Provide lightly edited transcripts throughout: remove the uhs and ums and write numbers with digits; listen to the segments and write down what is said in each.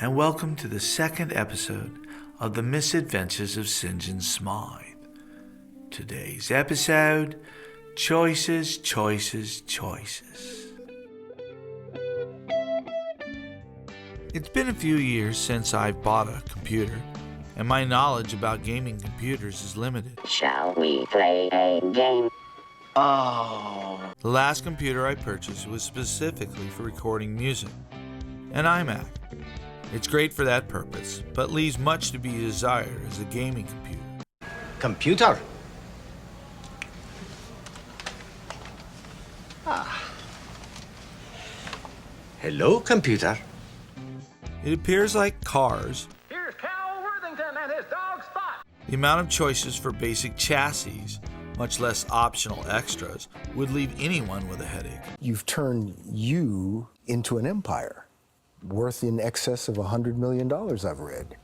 and welcome to the second episode of the Misadventures of Sinjin Smythe. Today's episode, Choices, Choices, Choices. It's been a few years since I've bought a computer, and my knowledge about gaming computers is limited. Shall we play a game? Oh. The last computer I purchased was specifically for recording music, an iMac. It's great for that purpose, but leaves much to be desired as a gaming computer. Computer? Hello, computer. It appears like cars. Here's Cal Worthington and his dog Spot. The amount of choices for basic chassis, much less optional extras, would leave anyone with a headache. You've turned you into an empire, worth in excess of $100 million, I've read.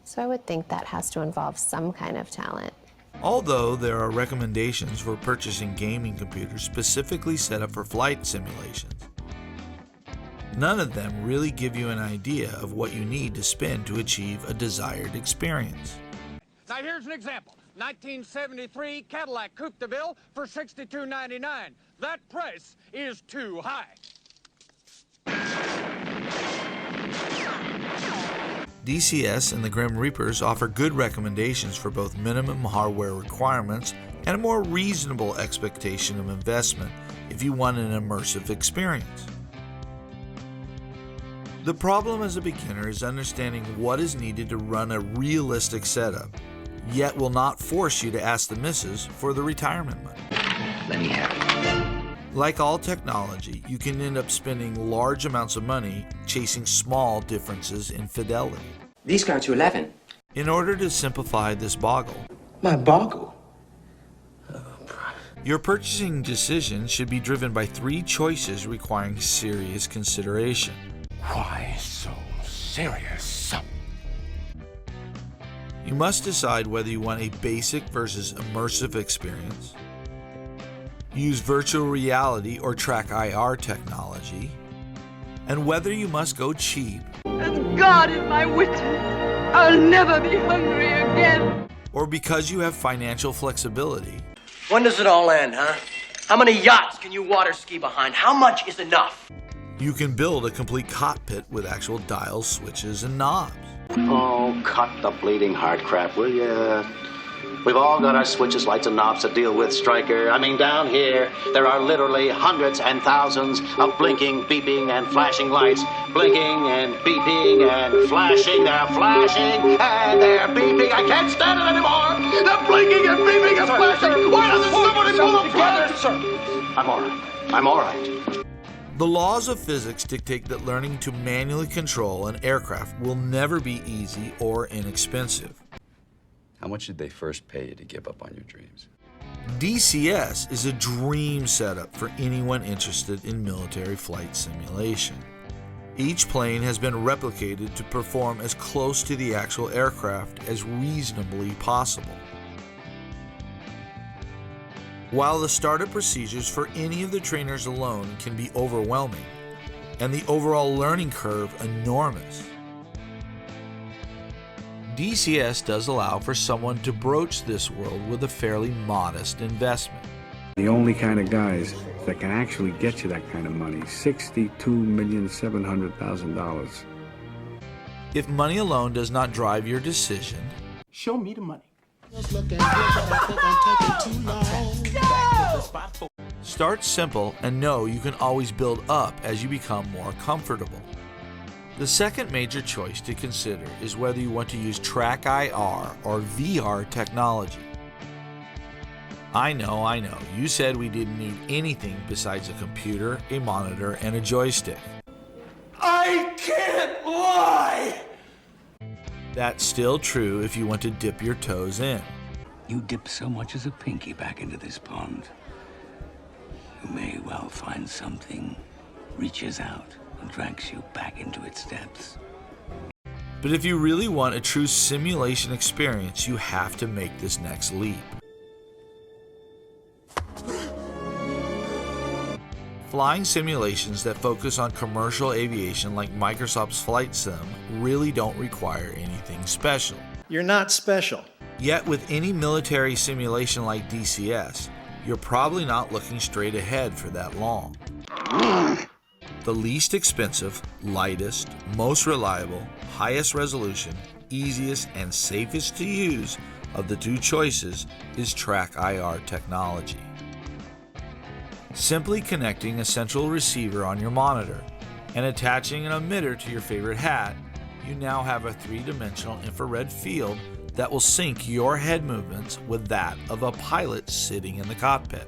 So I would think that has to involve some kind of talent. Although there are recommendations for purchasing gaming computers specifically set up for flight simulations, none of them really give you an idea of what you need to spend to achieve a desired experience. Now here's an example. 1973 Cadillac Coupe de Ville for $62.99. That price is too high. DCS and the Grim Reapers offer good recommendations for both minimum hardware requirements and a more reasonable expectation of investment if you want an immersive experience. The problem as a beginner is understanding what is needed to run a realistic setup, yet will not force you to ask the missus for the retirement money. Let me have it. Like all technology, you can end up spending large amounts of money chasing small differences in fidelity. These go to 11. In order to simplify this boggle, My boggle? your purchasing decision should be driven by three choices requiring serious consideration. Why so serious? You must decide whether you want a basic versus immersive experience, use virtual reality or TrackIR technology, and whether you must go cheap, As God is my witness, I'll never be hungry again. or because you have financial flexibility. When does it all end, huh? How many yachts can you water ski behind? How much is enough? You can build a complete cockpit with actual dials, switches, and knobs. Oh, cut the bleeding heart crap, will ya? We've all got our switches, lights, and knobs to deal with, Stryker. I mean, down here, there are literally hundreds and thousands of blinking, beeping, and flashing lights. Blinking and beeping and flashing. They're flashing and they're beeping. I can't stand it anymore. They're blinking and beeping and flashing. Why doesn't somebody pull the plug? I'm all right. I'm all right. The laws of physics dictate that learning to manually control an aircraft will never be easy or inexpensive. How much did they first pay you to give up on your dreams? DCS is a dream setup for anyone interested in military flight simulation. Each plane has been replicated to perform as close to the actual aircraft as reasonably possible. While the startup procedures for any of the trainers alone can be overwhelming, and the overall learning curve enormous, DCS does allow for someone to broach this world with a fairly modest investment. The only kind of guys that can actually get you that kind of money, $62,700,000. If money alone does not drive your decision, Show me the money. start simple and know you can always build up as you become more comfortable. The second major choice to consider is whether you want to use TrackIR or VR technology. I know, you said we didn't need anything besides a computer, a monitor, and a joystick. I can't lie! That's still true if you want to dip your toes in. You dip so much as a pinky back into this pond, you may well find something reaches out and drags you back into its depths. But if you really want a true simulation experience, you have to make this next leap. Flying simulations that focus on commercial aviation like Microsoft's Flight Sim really don't require anything special. You're not special. Yet with any military simulation like DCS, you're probably not looking straight ahead for that long. The least expensive, lightest, most reliable, highest resolution, easiest, and safest to use of the two choices is TrackIR technology. Simply connecting a central receiver on your monitor and attaching an emitter to your favorite hat, you now have a three-dimensional infrared field that will sync your head movements with that of a pilot sitting in the cockpit.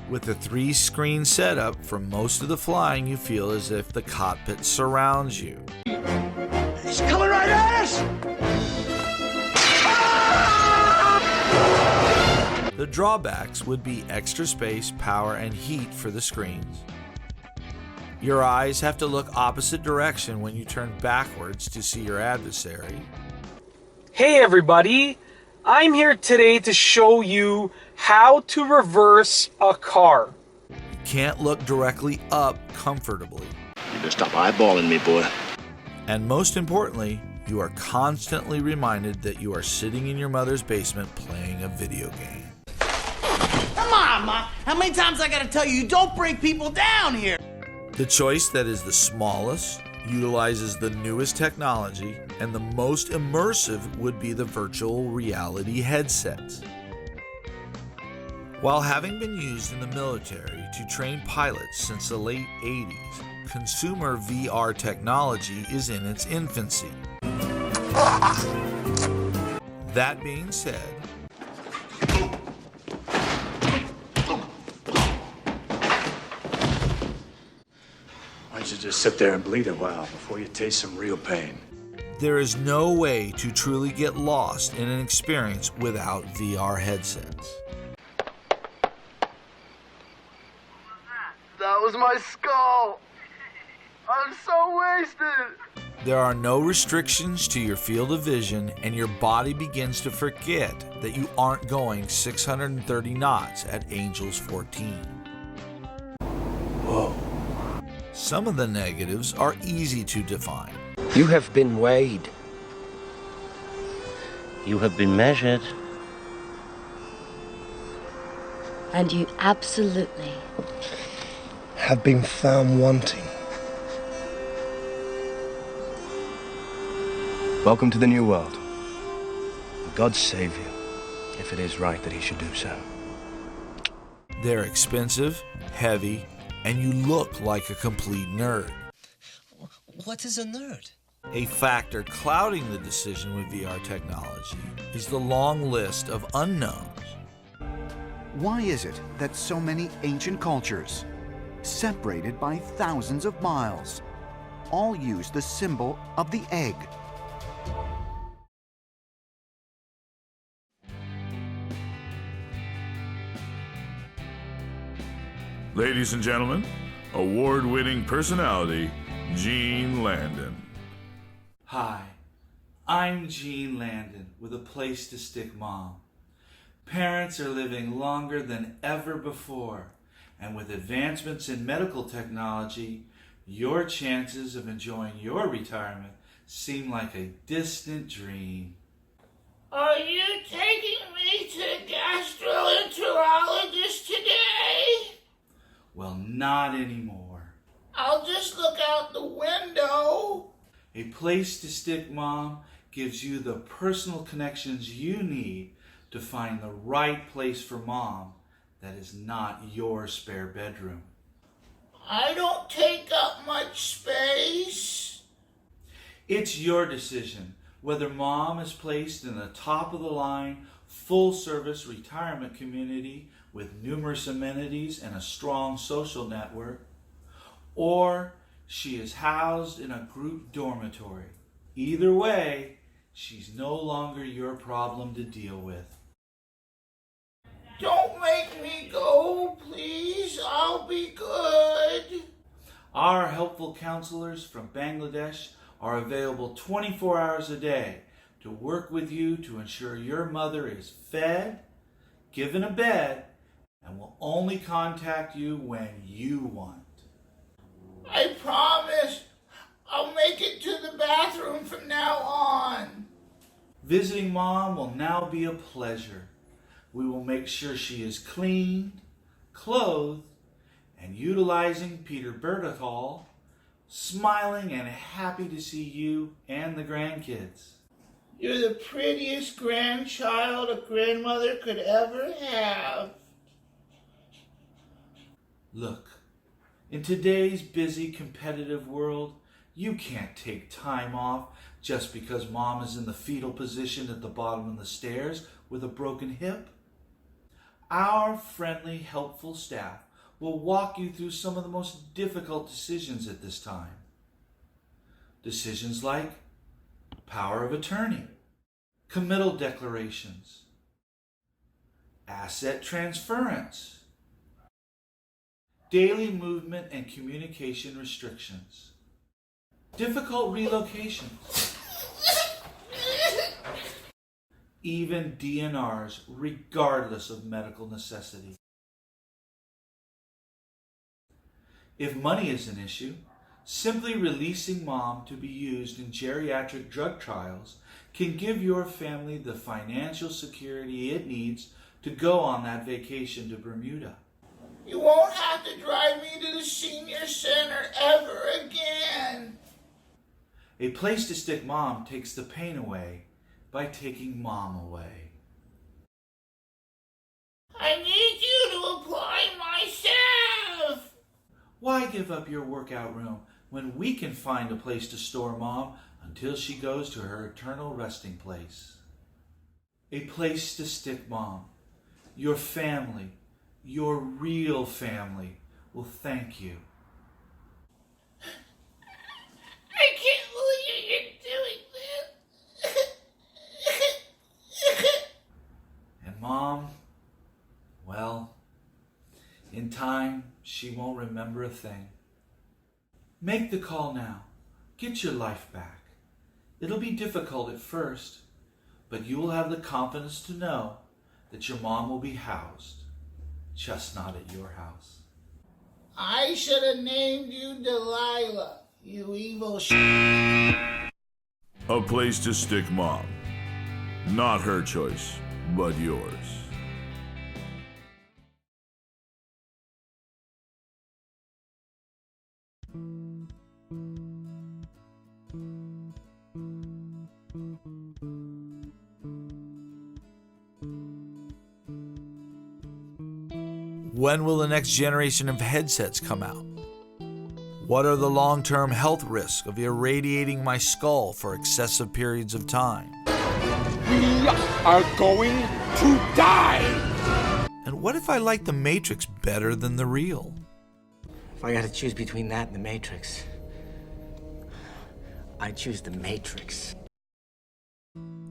With a 3-screen setup, for most of the flying you feel as if the cockpit surrounds you. He's coming right at us! The drawbacks would be extra space, power, and heat for the screens. Your eyes have to look opposite direction when you turn backwards to see your adversary. Hey everybody! I'm here today to show you how to reverse a car. You can't look directly up comfortably. You better stop eyeballing me, boy. And most importantly, you are constantly reminded that you are sitting in your mother's basement playing a video game. Come on, Ma! How many times I gotta tell you, you don't bring people down here? The choice that is the smallest, utilizes the newest technology, and the most immersive would be the virtual reality headsets. While having been used in the military to train pilots since the late 80s, consumer VR technology is in its infancy. That being said, Why don't you just sit there and bleed a while before you taste some real pain? there is no way to truly get lost in an experience without VR headsets. That was my skull. I'm so wasted. There are no restrictions to your field of vision, and your body begins to forget that you aren't going 630 knots at Angels 14. Whoa. Some of the negatives are easy to define. You have been weighed. You have been measured. And you absolutely have been found wanting. Welcome to the new world. God save you, if it is right that he should do so. They're expensive, heavy, and you look like a complete nerd. What is a nerd? A factor clouding the decision with VR technology is the long list of unknowns. Why is it that so many ancient cultures, separated by thousands of miles, all use the symbol of the egg? Ladies and gentlemen, award-winning personality, Gene Landon. Hi, I'm Gene Landon with A Place to Stick Mom. Parents are living longer than ever before, and with advancements in medical technology, your chances of enjoying your retirement seem like a distant dream. Are you taking me to gastroenterologist today? Well, not anymore. I'll just look out the window. A Place to Stick Mom gives you the personal connections you need to find the right place for mom that is not your spare bedroom. I don't take up much space. It's your decision whether mom is placed in the top of the line, full-service retirement community with numerous amenities and a strong social network, or she is housed in a group dormitory. Either way, she's no longer your problem to deal with. Don't make me go, please. I'll be good. Our helpful counselors from Bangladesh are available 24 hours a day to work with you to ensure your mother is fed, given a bed, and will only contact you when you want. I promise I'll make it to the bathroom from now on. Visiting Mom will now be a pleasure. We will make sure she is cleaned, clothed, and utilizing Peter Bertathal, smiling and happy to see you and the grandkids. You're the prettiest grandchild a grandmother could ever have. Look, in today's busy, competitive world, you can't take time off just because Mom is in the fetal position at the bottom of the stairs with a broken hip. Our friendly, helpful staff will walk you through some of the most difficult decisions at this time. Decisions like power of attorney, committal declarations, asset transference, daily movement and communication restrictions, difficult relocations, even DNRs regardless of medical necessity. If money is an issue, simply releasing Mom to be used in geriatric drug trials can give your family the financial security it needs to go on that vacation to Bermuda. You won't have to drive me to the senior center ever again. A place to stick Mom takes the pain away by taking Mom away. I need you to apply myself. Why give up your workout room when we can find a place to store Mom until she goes to her eternal resting place? A place to stick Mom. Your family, your real family, will thank you. I can't believe you're doing this. And Mom, well, in time, she won't remember a thing. Make the call now. Get your life back. It'll be difficult at first, but you will have the confidence to know that your Mom will be housed, just not at your house. I should have named you Delilah, you evil A place to stick Mom. Not her choice, but yours. When will the next generation of headsets come out? What are the long-term health risks of irradiating my skull for excessive periods of time? We are going to die! And what if I like the Matrix better than the real? If I gotta choose between that and the Matrix, I choose the Matrix.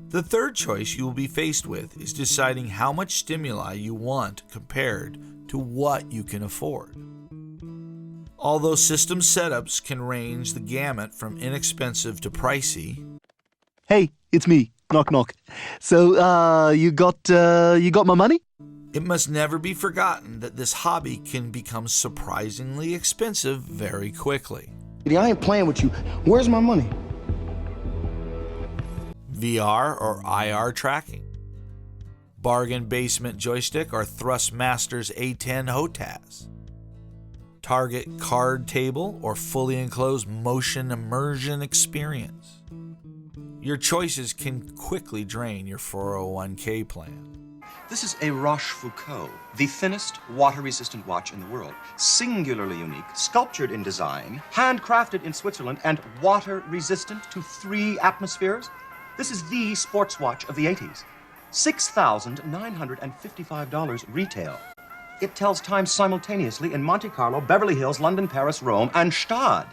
The third choice you will be faced with is deciding how much stimuli you want compared to what you can afford. Although system setups can range the gamut from inexpensive to pricey. Hey, it's me. Knock knock. So, you got my money? It must never be forgotten that this hobby can become surprisingly expensive very quickly. I ain't playing with you. Where's my money? VR or IR tracking, bargain basement joystick or Thrustmaster's A10 HOTAS, target card table or fully enclosed motion immersion experience. Your choices can quickly drain your 401k plan. This is a Rochefoucauld, the thinnest water-resistant watch in the world. Singularly unique, sculptured in design, handcrafted in Switzerland, and water-resistant to 3 atmospheres. This is the sports watch of the 80s. $6,955 retail. It tells time simultaneously in Monte Carlo, Beverly Hills, London, Paris, Rome, and Stade.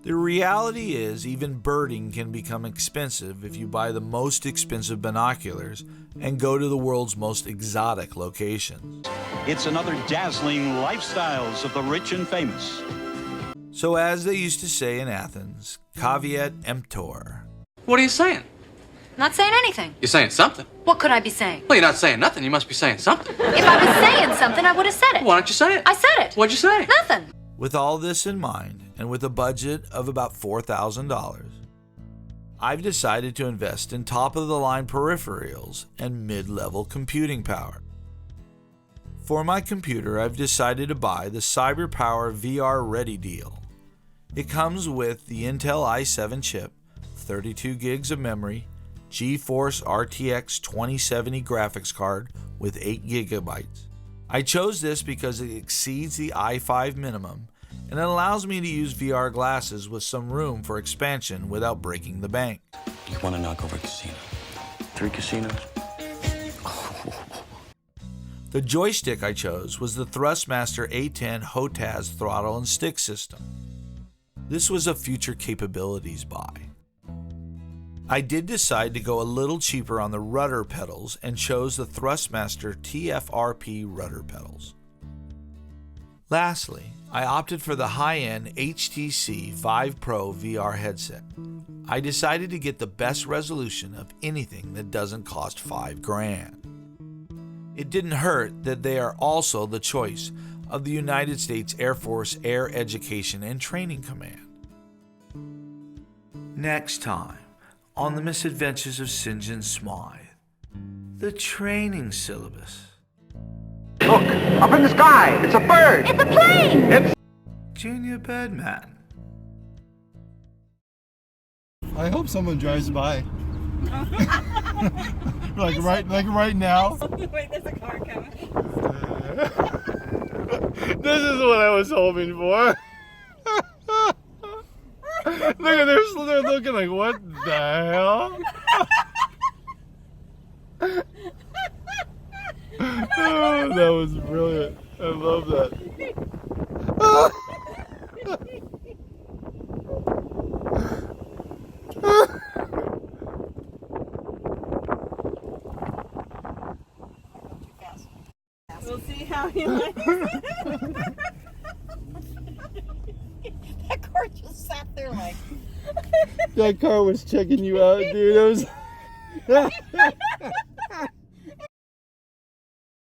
The reality is even birding can become expensive if you buy the most expensive binoculars and go to the world's most exotic locations. It's another dazzling lifestyles of the rich and famous. So as they used to say in Athens, caveat emptor. What are you saying? Not saying anything. You're saying something. What could I be saying? Well, you're not saying nothing. You must be saying something. If I was saying something, I would have said it. Why don't you say it? I said it. What'd you say? Nothing. With all this in mind, and with a budget of about $4,000, I've decided to invest in top-of-the-line peripherals and mid-level computing power. For my computer, I've decided to buy the CyberPower VR Ready deal. It comes with the Intel i7 chip, 32 gigs of memory, GeForce RTX 2070 graphics card with 8 gigabytes. I chose this because it exceeds the i5 minimum and it allows me to use VR glasses with some room for expansion without breaking the bank. You want to knock over a casino? 3 casinos? The joystick I chose was the Thrustmaster A10 HOTAS throttle and stick system. This was a future capabilities buy. I did decide to go a little cheaper on the rudder pedals and chose the Thrustmaster TFRP rudder pedals. Lastly, I opted for the high-end HTC Vive Pro VR headset. I decided to get the best resolution of anything that doesn't cost $5,000. It didn't hurt that they are also the choice of the United States Air Force Air Education and Training Command. Next time on the Misadventures of Sinjin Smythe, the training syllabus. Look, up in the sky! It's a bird! It's a plane! It's Junior Birdman. I hope someone drives by. like right now. Wait, there's a car coming. This is what I was hoping for. Look at they're looking like, what the hell? Oh, that was brilliant. I love that. We'll see how he likes it. That car just sat there like... That car was checking you out, dude. It was...